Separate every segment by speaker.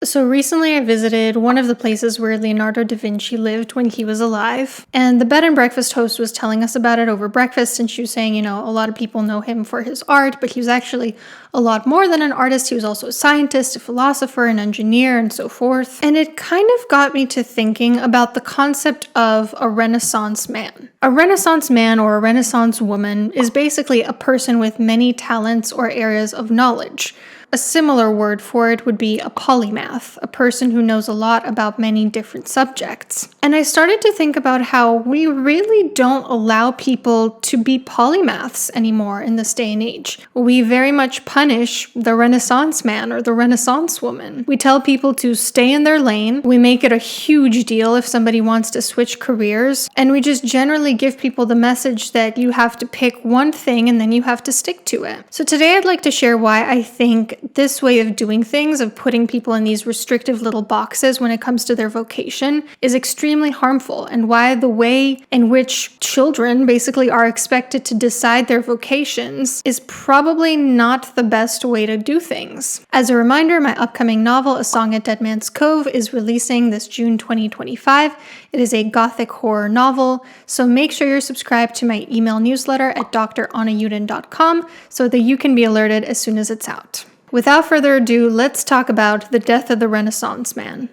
Speaker 1: So recently I visited one of the places where Leonardo da Vinci lived when he was alive, and the bed and breakfast host was telling us about it over breakfast, and she was saying, a lot of people know him for his art, but he was actually a lot more than an artist. He was also a scientist, a philosopher, an engineer, and so forth. And it kind of got me to thinking about the concept of a Renaissance man. A Renaissance man or a Renaissance woman is basically a person with many talents or areas of knowledge. A similar word for it would be a polymath, a person who knows a lot about many different subjects. And I started to think about how we really don't allow people to be polymaths anymore in this day and age. We very much punish the Renaissance man or the Renaissance woman. We tell people to stay in their lane. We make it a huge deal if somebody wants to switch careers. And we just generally give people the message that you have to pick one thing and then you have to stick to it. So today I'd like to share why I think this way of doing things, of putting people in these restrictive little boxes when it comes to their vocation, is extremely harmful, and why the way in which children basically are expected to decide their vocations is probably not the best way to do things. As a reminder, my upcoming novel, A Song at Dead Man's Cove, is releasing this June 2025. It is a gothic horror novel, so make sure you're subscribed to my email newsletter at drannayuden.com so that you can be alerted as soon as it's out. Without further ado, let's talk about the death of the Renaissance man.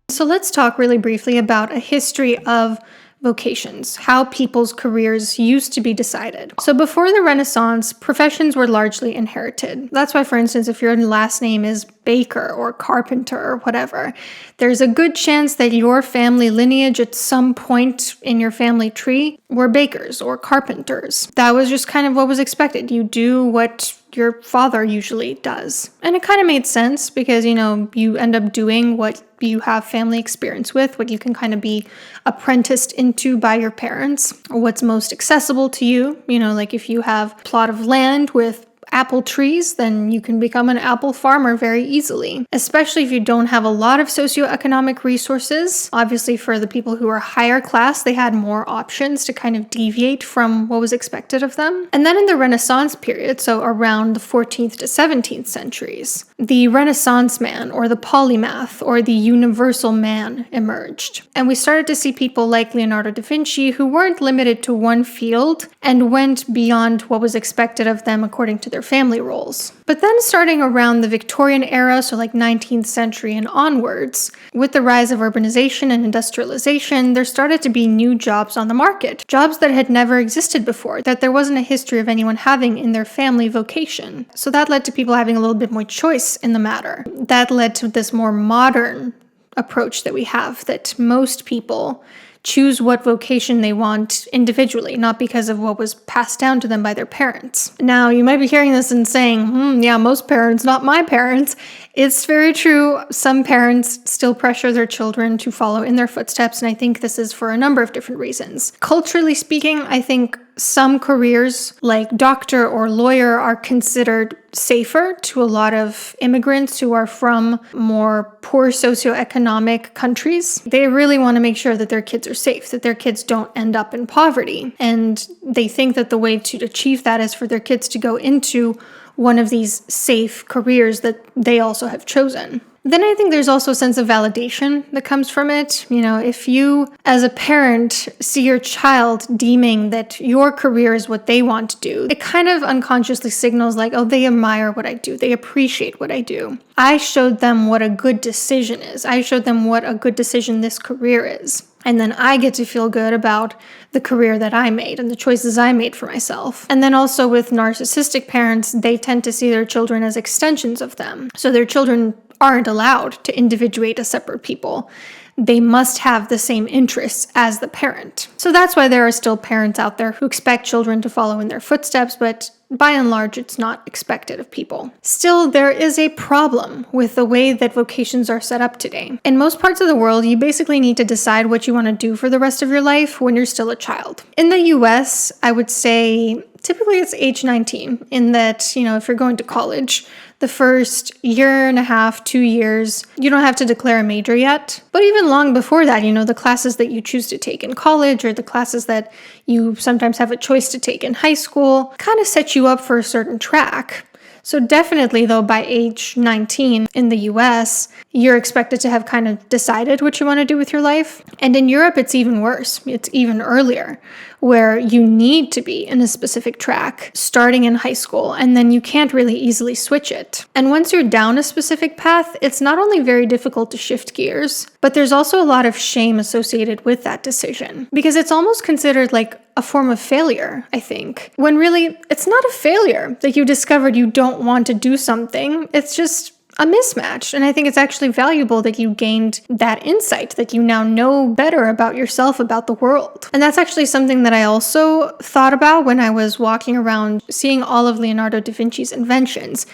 Speaker 1: So let's talk really briefly about a history of vocations, how people's careers used to be decided. So before the Renaissance, professions were largely inherited. That's why, for instance, if your last name is baker or carpenter or whatever, there's a good chance that your family lineage at some point in your family tree were bakers or carpenters. That was just kind of what was expected. You do what your father usually does. And it kind of made sense because, you end up doing what you have family experience with, what you can kind of be apprenticed into by your parents, or what's most accessible to you. Like if you have a plot of land with apple trees, then you can become an apple farmer very easily, especially if you don't have a lot of socioeconomic resources. Obviously, for the people who are higher class, they had more options to kind of deviate from what was expected of them. And then in the Renaissance period, so around the 14th to 17th centuries, the Renaissance man or the polymath or the universal man emerged. And we started to see people like Leonardo da Vinci who weren't limited to one field and went beyond what was expected of them according to their family roles. But then starting around the Victorian era, so like 19th century and onwards, with the rise of urbanization and industrialization, there started to be new jobs on the market, jobs that had never existed before, that there wasn't a history of anyone having in their family vocation. So that led to people having a little bit more choice in the matter. That led to this more modern approach that we have, that most people choose what vocation they want individually, not because of what was passed down to them by their parents. Now, you might be hearing this and saying, yeah, most parents, not my parents. It's very true. Some parents still pressure their children to follow in their footsteps, and I think this is for a number of different reasons. Culturally speaking, I think some careers like doctor or lawyer are considered safer to a lot of immigrants who are from more poor socioeconomic countries. They really want to make sure that their kids are safe, that their kids don't end up in poverty. And they think that the way to achieve that is for their kids to go into one of these safe careers that they also have chosen. Then I think there's also a sense of validation that comes from it. If you, as a parent, see your child deeming that your career is what they want to do, it kind of unconsciously signals like, oh, they admire what I do. They appreciate what I do. I showed them what a good decision is. I showed them what a good decision this career is. And then I get to feel good about the career that I made and the choices I made for myself. And then also with narcissistic parents, they tend to see their children as extensions of them. So their children aren't allowed to individuate as separate people. They must have the same interests as the parent. So that's why there are still parents out there who expect children to follow in their footsteps, but by and large, it's not expected of people. Still, there is a problem with the way that vocations are set up today. In most parts of the world, you basically need to decide what you want to do for the rest of your life when you're still a child. In the US, I would say typically it's age 19, in that, if you're going to college, the first year and a half, 2 years, you don't have to declare a major yet. But even long before that, the classes that you choose to take in college or the classes that you sometimes have a choice to take in high school kind of set you up for a certain track. So definitely, though, by age 19 in the US, you're expected to have kind of decided what you want to do with your life. And in Europe, it's even worse. It's even earlier, where you need to be in a specific track starting in high school, and then you can't really easily switch it. And once you're down a specific path, it's not only very difficult to shift gears, but there's also a lot of shame associated with that decision, because it's almost considered like a form of failure, I think, when really it's not a failure that you discovered you don't want to do something. It's just a mismatch. And I think it's actually valuable that you gained that insight, that you now know better about yourself, about the world. And that's actually something that I also thought about when I was walking around seeing all of Leonardo da Vinci's inventions.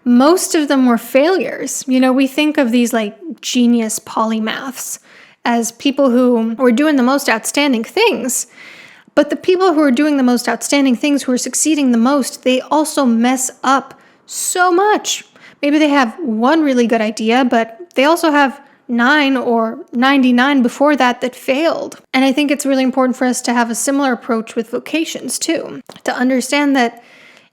Speaker 1: Most of them were failures. We think of these like genius polymaths as people who were doing the most outstanding things. But the people who are doing the most outstanding things, who are succeeding the most, they also mess up so much. Maybe they have one really good idea, but they also have 9 or 99 before that failed. And I think it's really important for us to have a similar approach with vocations too, to understand that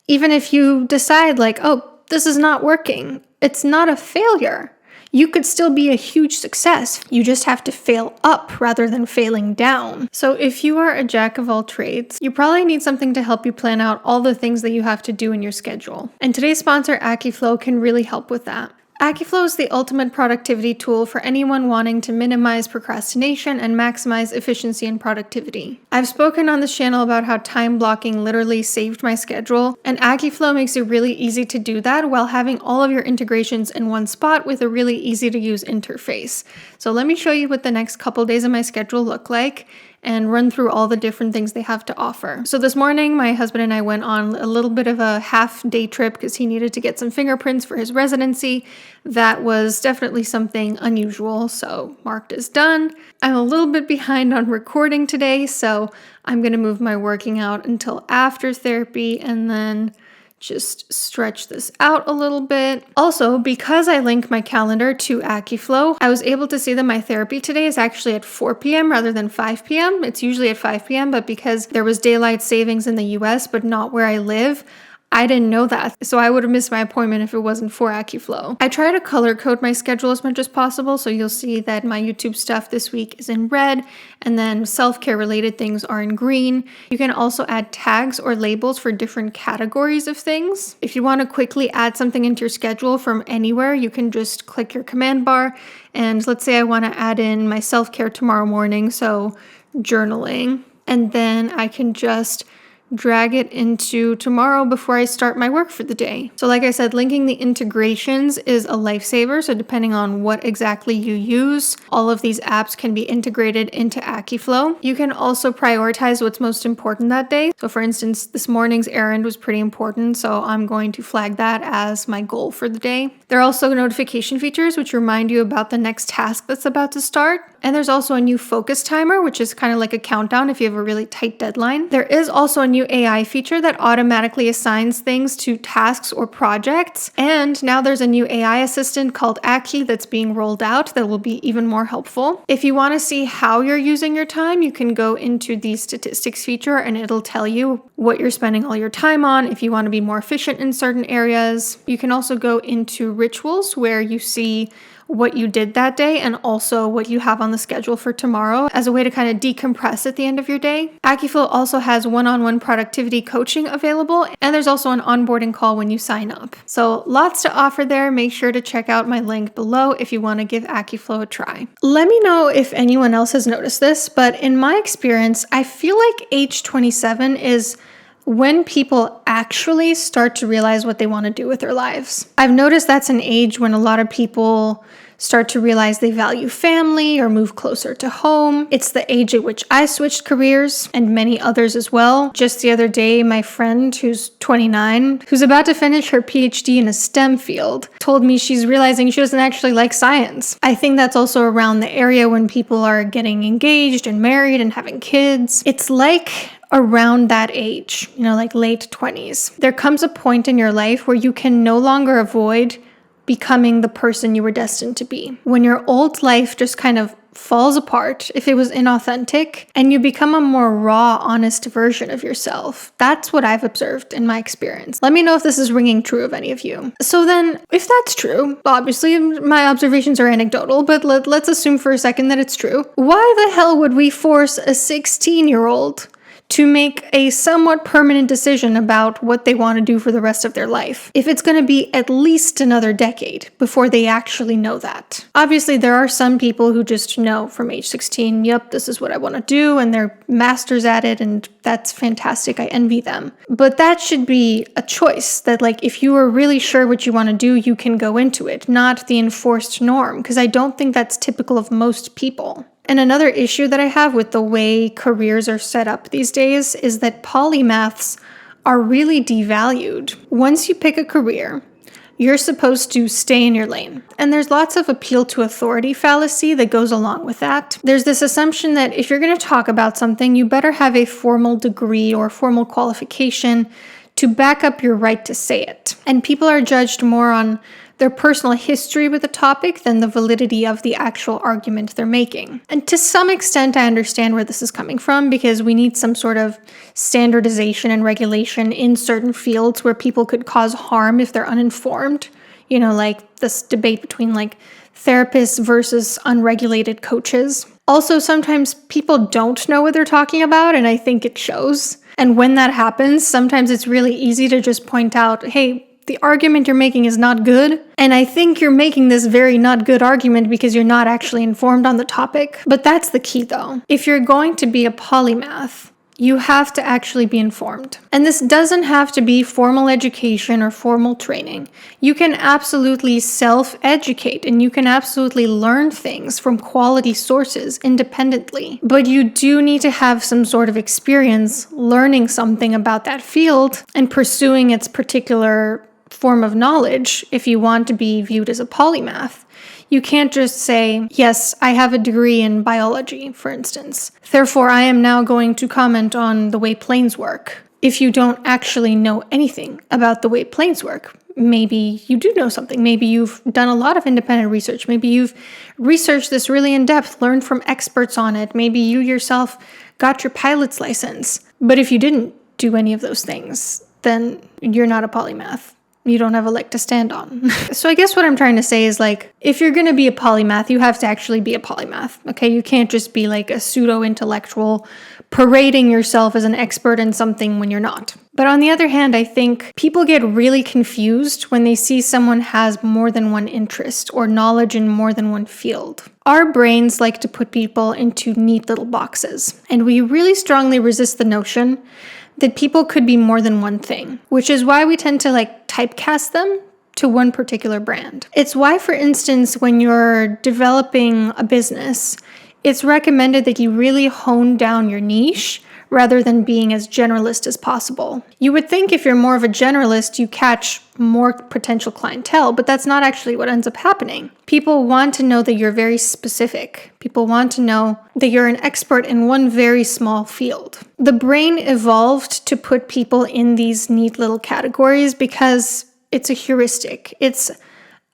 Speaker 1: even if you decide like, oh, this is not working, it's not a failure. You could still be a huge success. You just have to fail up rather than failing down. So if you are a jack of all trades, you probably need something to help you plan out all the things that you have to do in your schedule. And today's sponsor, Akiflow, can really help with that. Akiflow is the ultimate productivity tool for anyone wanting to minimize procrastination and maximize efficiency and productivity. I've spoken on this channel about how time blocking literally saved my schedule, and Akiflow makes it really easy to do that while having all of your integrations in one spot with a really easy to use interface. So let me show you what the next couple days of my schedule look like and run through all the different things they have to offer. So this morning, my husband and I went on a little bit of a half-day trip because he needed to get some fingerprints for his residency. That was definitely something unusual, so marked as done. I'm a little bit behind on recording today, so I'm going to move my working out until after therapy and then just stretch this out a little bit. Also, because I link my calendar to Akiflow, I was able to see that my therapy today is actually at 4 p.m. rather than 5 p.m. It's usually at 5 p.m., but because there was daylight savings in the US, but not where I live, I didn't know that, so I would have missed my appointment if it wasn't for Akiflow. I try to color code my schedule as much as possible, so you'll see that my YouTube stuff this week is in red, and then self-care related things are in green. You can also add tags or labels for different categories of things. If you want to quickly add something into your schedule from anywhere, you can just click your command bar, and let's say I want to add in my self-care tomorrow morning, so journaling, and then I can just drag it into tomorrow before I start my work for the day. So like I said, linking the integrations is a lifesaver. So depending on what exactly you use, all of these apps can be integrated into Akiflow. You can also prioritize what's most important that day. So for instance, this morning's errand was pretty important, so I'm going to flag that as my goal for the day. There are also notification features which remind you about the next task that's about to start. And there's also a new focus timer, which is kind of like a countdown if you have a really tight deadline. There is also a new AI feature that automatically assigns things to tasks or projects. And now there's a new AI assistant called Aki that's being rolled out that will be even more helpful. If you want to see how you're using your time, you can go into the statistics feature and it'll tell you what you're spending all your time on. If you want to be more efficient in certain areas, you can also go into rituals where you see what you did that day and also what you have on the schedule for tomorrow as a way to kind of decompress at the end of your day. Akiflow also has one-on-one productivity coaching available, and there's also an onboarding call when you sign up. So lots to offer there. Make sure to check out my link below if you want to give Akiflow a try. Let me know if anyone else has noticed this, but in my experience, I feel like age 27 is when people actually start to realize what they want to do with their lives. I've noticed that's an age when a lot of people start to realize they value family or move closer to home. It's the age at which I switched careers and many others as well. Just the other day, my friend who's 29, who's about to finish her PhD in a STEM field, told me she's realizing she doesn't actually like science. I think that's also around the area when people are getting engaged and married and having kids. It's like around that age, like late 20s. There comes a point in your life where you can no longer avoid becoming the person you were destined to be. When your old life just kind of falls apart, if it was inauthentic, and you become a more raw, honest version of yourself. That's what I've observed in my experience. Let me know if this is ringing true of any of you. So then, if that's true, obviously my observations are anecdotal, but let's assume for a second that it's true. Why the hell would we force a 16-year-old to make a somewhat permanent decision about what they want to do for the rest of their life, if it's going to be at least another decade before they actually know that? Obviously, there are some people who just know from age 16, yep, this is what I want to do, and they're masters at it, and that's fantastic. I envy them. But that should be a choice that, if you are really sure what you want to do, you can go into it, not the enforced norm, because I don't think that's typical of most people. And another issue that I have with the way careers are set up these days is that polymaths are really devalued. Once you pick a career, you're supposed to stay in your lane. And there's lots of appeal to authority fallacy that goes along with that. There's this assumption that if you're going to talk about something, you better have a formal degree or formal qualification to back up your right to say it. And people are judged more on their personal history with the topic than the validity of the actual argument they're making. And to some extent, I understand where this is coming from, because we need some sort of standardization and regulation in certain fields where people could cause harm if they're uninformed. Like this debate between therapists versus unregulated coaches. Also, sometimes people don't know what they're talking about, and I think it shows. And when that happens, sometimes it's really easy to just point out, hey, the argument you're making is not good, and I think you're making this very not good argument because you're not actually informed on the topic. But that's the key, though. If you're going to be a polymath, you have to actually be informed. And this doesn't have to be formal education or formal training. You can absolutely self-educate, and you can absolutely learn things from quality sources independently. But you do need to have some sort of experience learning something about that field and pursuing its particular form of knowledge if you want to be viewed as a polymath. You can't just say, yes, I have a degree in biology, for instance. Therefore, I am now going to comment on the way planes work. If you don't actually know anything about the way planes work, maybe you do know something. Maybe you've done a lot of independent research. Maybe you've researched this really in depth, learned from experts on it. Maybe you yourself got your pilot's license. But if you didn't do any of those things, then you're not a polymath. You don't have a leg to stand on. So I guess what I'm trying to say is if you're going to be a polymath, you have to actually be a polymath, okay? You can't just be a pseudo-intellectual parading yourself as an expert in something when you're not. But on the other hand, I think people get really confused when they see someone has more than one interest or knowledge in more than one field. Our brains like to put people into neat little boxes, and we really strongly resist the notion that people could be more than one thing, which is why we tend to typecast them to one particular brand. It's why, for instance, when you're developing a business, it's recommended that you really hone down your niche rather than being as generalist as possible. You would think if you're more of a generalist, you catch more potential clientele, but that's not actually what ends up happening. People want to know that you're very specific. People want to know that you're an expert in one very small field. The brain evolved to put people in these neat little categories because it's a heuristic. It's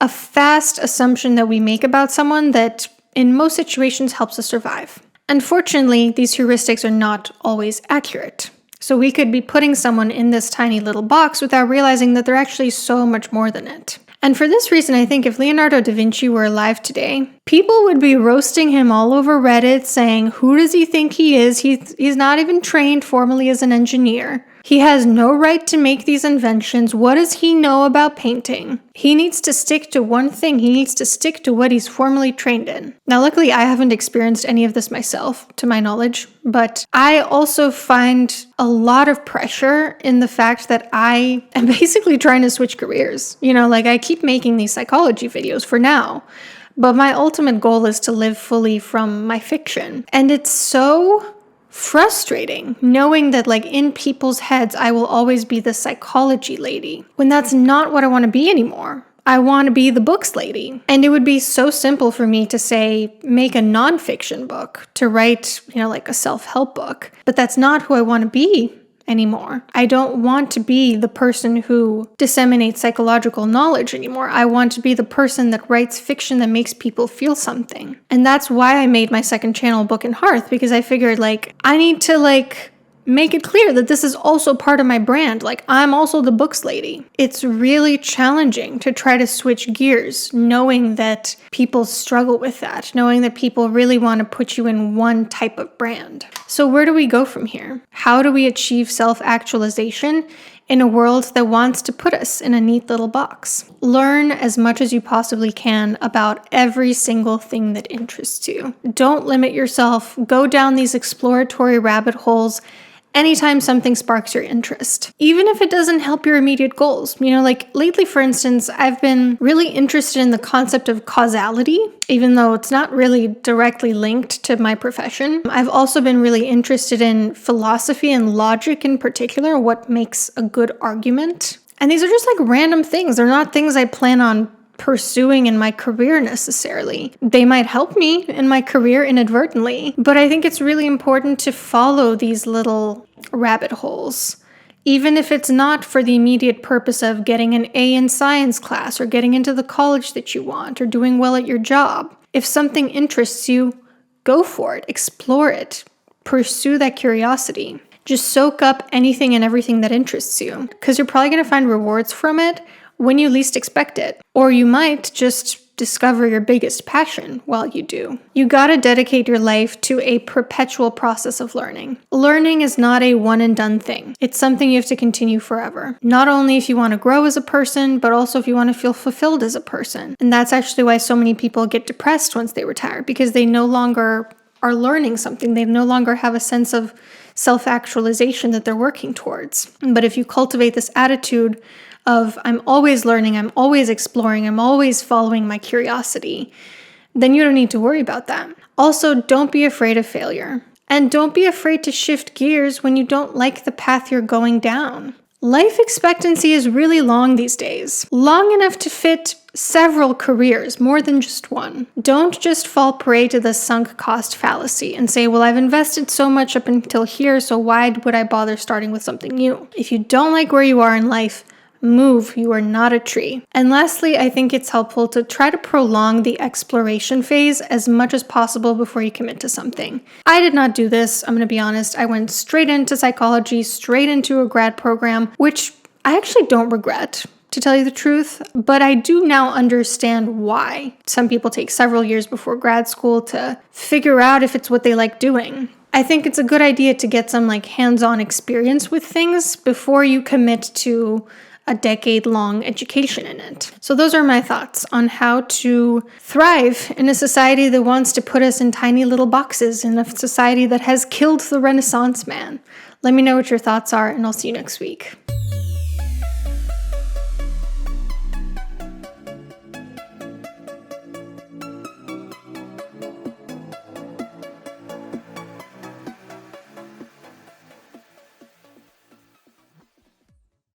Speaker 1: a fast assumption that we make about someone that in most situations helps us survive. Unfortunately, these heuristics are not always accurate. So we could be putting someone in this tiny little box without realizing that they're actually so much more than it. And for this reason, I think if Leonardo da Vinci were alive today, people would be roasting him all over Reddit saying, who does he think he is? He's not even trained formally as an engineer. He has no right to make these inventions. What does he know about painting? He needs to stick to one thing. He needs to stick to what he's formally trained in. Now, luckily, I haven't experienced any of this myself, to my knowledge, but I also find a lot of pressure in the fact that I am basically trying to switch careers. I keep making these psychology videos for now, but my ultimate goal is to live fully from my fiction. And it's so frustrating knowing that in people's heads I will always be the psychology lady when that's not what I want to be anymore. I want to be the books lady. And it would be so simple for me to say, make a nonfiction book, to write, like a self-help book. But that's not who I want to be anymore. I don't want to be the person who disseminates psychological knowledge anymore. I want to be the person that writes fiction that makes people feel something. And that's why I made my second channel, Book and Hearth, because I figured I need to make it clear that this is also part of my brand. I'm also the books lady. It's really challenging to try to switch gears, knowing that people struggle with that, knowing that people really want to put you in one type of brand. So where do we go from here? How do we achieve self-actualization in a world that wants to put us in a neat little box? Learn as much as you possibly can about every single thing that interests you. Don't limit yourself. Go down these exploratory rabbit holes anytime something sparks your interest, even if it doesn't help your immediate goals. Lately, for instance, I've been really interested in the concept of causality, even though it's not really directly linked to my profession. I've also been really interested in philosophy and logic in particular, what makes a good argument. And these are just random things. They're not things I plan on pursuing in my career necessarily. They might help me in my career inadvertently, but I think it's really important to follow these little rabbit holes, even if it's not for the immediate purpose of getting an A in science class or getting into the college that you want or doing well at your job. If something interests you, go for it, explore it, pursue that curiosity. Just soak up anything and everything that interests you, because you're probably going to find rewards from it when you least expect it. Or you might just discover your biggest passion while you do. You gotta dedicate your life to a perpetual process of learning. Learning is not a one and done thing. It's something you have to continue forever. Not only if you want to grow as a person, but also if you want to feel fulfilled as a person. And that's actually why so many people get depressed once they retire, because they no longer are learning something. They no longer have a sense of self-actualization that they're working towards. But if you cultivate this attitude of I'm always learning, I'm always exploring, I'm always following my curiosity, then you don't need to worry about that. Also, don't be afraid of failure. And don't be afraid to shift gears when you don't like the path you're going down. Life expectancy is really long these days, long enough to fit several careers, more than just one. Don't just fall prey to the sunk cost fallacy and say, well, I've invested so much up until here, so why would I bother starting with something new? If you don't like where you are in life, move. You are not a tree. And lastly, I think it's helpful to try to prolong the exploration phase as much as possible before you commit to something. I did not do this, I'm going to be honest. I went straight into psychology, straight into a grad program, which I actually don't regret, to tell you the truth, but I do now understand why some people take several years before grad school to figure out if it's what they like doing. I think it's a good idea to get some hands-on experience with things before you commit to a decade-long education in it. So those are my thoughts on how to thrive in a society that wants to put us in tiny little boxes, in a society that has killed the Renaissance man. Let me know what your thoughts are, and I'll see you next week.